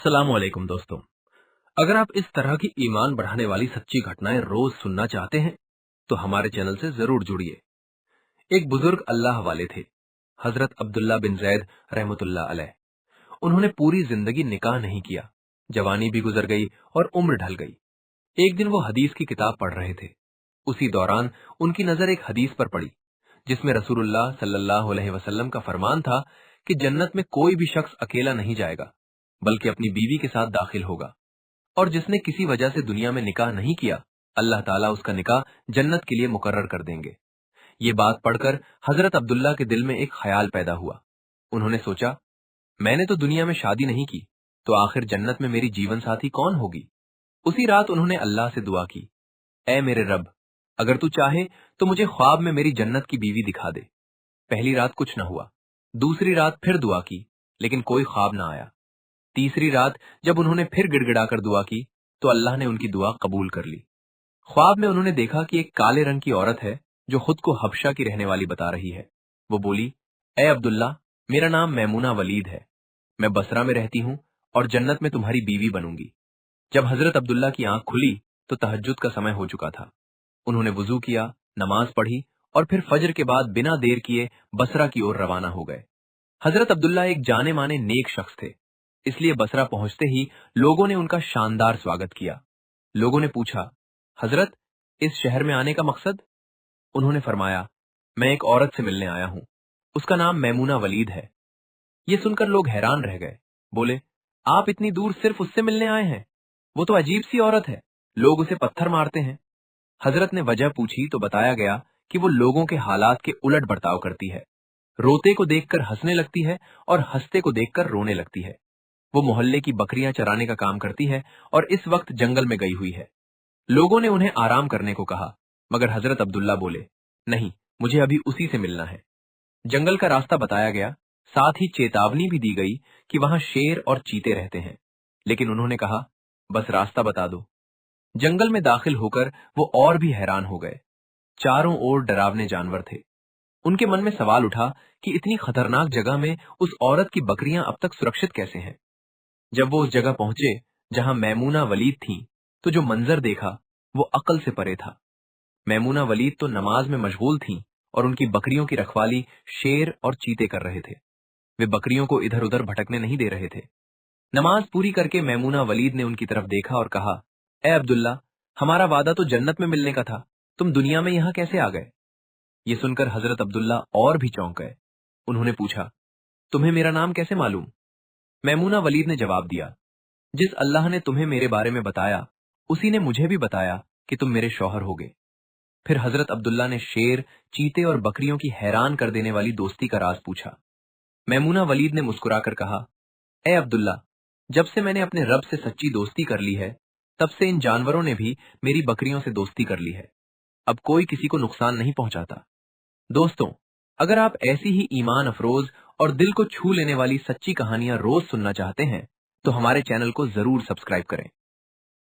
अस्सलामुअलैकुम दोस्तों। अगर आप इस तरह की ईमान बढ़ाने वाली सच्ची घटनाएं रोज सुनना चाहते हैं तो हमारे चैनल से जरूर जुड़िए। एक बुजुर्ग अल्लाह वाले थे, हजरत अब्दुल्ला बिन जैद रहमतुल्लाह अलैह। उन्होंने पूरी जिंदगी निकाह नहीं किया, जवानी भी गुजर गई और उम्र ढल गई। एक दिन वो हदीस की किताब पढ़ रहे थे। उसी दौरान उनकी नजर एक हदीस पर पड़ी जिसमें रसूलुल्लाह सल्लल्लाहु अलैहि वसल्लम का फरमान था कि जन्नत में कोई भी शख्स अकेला नहीं जाएगा बल्कि अपनी बीवी के साथ दाखिल होगा, और जिसने किसी वजह से दुनिया में निकाह नहीं किया अल्लाह ताला उसका निकाह जन्नत के लिए मुकर्रर कर देंगे। ये बात पढ़कर हजरत अब्दुल्ला के दिल में एक ख्याल पैदा हुआ। उन्होंने सोचा, मैंने तो दुनिया में शादी नहीं की, तो आखिर जन्नत में मेरी जीवन साथी कौन होगी। उसी रात उन्होंने अल्लाह से दुआ की, ऐ मेरे रब, अगर तू चाहे तो मुझे ख्वाब में मेरी जन्नत की बीवी दिखा दे। पहली रात कुछ न हुआ। दूसरी रात फिर दुआ की, लेकिन कोई ख्वाब न आया। तीसरी रात जब उन्होंने फिर गिड़गिड़ाकर दुआ की तो अल्लाह ने उनकी दुआ कबूल कर ली। ख्वाब में उन्होंने देखा कि एक काले रंग की औरत है जो खुद को हबशा की रहने वाली बता रही है। वो बोली, ए अब्दुल्ला, मेरा नाम मैमूना वलीद है, मैं बसरा में रहती हूँ और जन्नत में तुम्हारी बीवी बनूंगी। जब हजरत अब्दुल्ला की आंख खुली तो तहज्जुद का समय हो चुका था। उन्होंने वुजू किया, नमाज पढ़ी और फिर फजर के बाद बिना देर किए बसरा की ओर रवाना हो गए। हजरत अब्दुल्ला एक जाने माने नेक शख्स थे, इसलिए बसरा पहुंचते ही लोगों ने उनका शानदार स्वागत किया। लोगों ने पूछा, हजरत, इस शहर में आने का मकसद? उन्होंने फरमाया, मैं एक औरत से मिलने आया हूं, उसका नाम मैमूना वलीद है। ये सुनकर लोग हैरान रह गए। बोले, आप इतनी दूर सिर्फ उससे मिलने आए हैं? वो तो अजीब सी औरत है, लोग उसे पत्थर मारते हैं। हजरत ने वजह पूछी तो बताया गया कि वो लोगों के हालात के उलट बर्ताव करती है। रोते को देखकर हंसने लगती है और हंसते को देखकर रोने लगती है। वो मोहल्ले की बकरियां चराने का काम करती है और इस वक्त जंगल में गई हुई है। लोगों ने उन्हें आराम करने को कहा, मगर हजरत अब्दुल्ला बोले, नहीं, मुझे अभी उसी से मिलना है। जंगल का रास्ता बताया गया, साथ ही चेतावनी भी दी गई कि वहां शेर और चीते रहते हैं, लेकिन उन्होंने कहा, बस रास्ता बता दो। जंगल में दाखिल होकर वो और भी हैरान हो गए। चारों ओर डरावने जानवर थे। उनके मन में सवाल उठा कि इतनी खतरनाक जगह में उस औरत की बकरियां अब तक सुरक्षित कैसे हैं। जब वो उस जगह पहुंचे जहां मैमूना वलीद थीं, तो जो मंजर देखा वो अकल से परे था। मैमूना वलीद तो नमाज में मशगूल थीं और उनकी बकरियों की रखवाली शेर और चीते कर रहे थे। वे बकरियों को इधर उधर भटकने नहीं दे रहे थे। नमाज पूरी करके मैमूना वलीद ने उनकी तरफ देखा और कहा, ए अब्दुल्ला, हमारा वादा तो जन्नत में मिलने का था, तुम दुनिया में यहां कैसे आ गए? ये सुनकर हजरत अब्दुल्ला और भी चौंक गए। उन्होंने पूछा, तुम्हें मेरा नाम कैसे मालूम? मैमूना वलीद ने जवाब दिया, जिस अल्लाह ने तुम्हें मेरे बारे में बताया उसी ने मुझे भी बताया कि तुम मेरे शौहर होगे। फिर हजरत अब्दुल्ला ने शेर, चीते और बकरियों की हैरान कर देने वाली दोस्ती का राज पूछा। मैमूना वलीद ने मुस्कुराकर कहा, ए अब्दुल्ला, जब से मैंने अपने रब से सच्ची दोस्ती कर ली है तब से इन जानवरों ने भी मेरी बकरियों से दोस्ती कर ली है। अब कोई किसी को नुकसान नहीं पहुंचाता। दोस्तों, अगर आप ऐसी ही ईमान अफरोज और दिल को छू लेने वाली सच्ची कहानियां रोज सुनना चाहते हैं तो हमारे चैनल को जरूर सब्सक्राइब करें।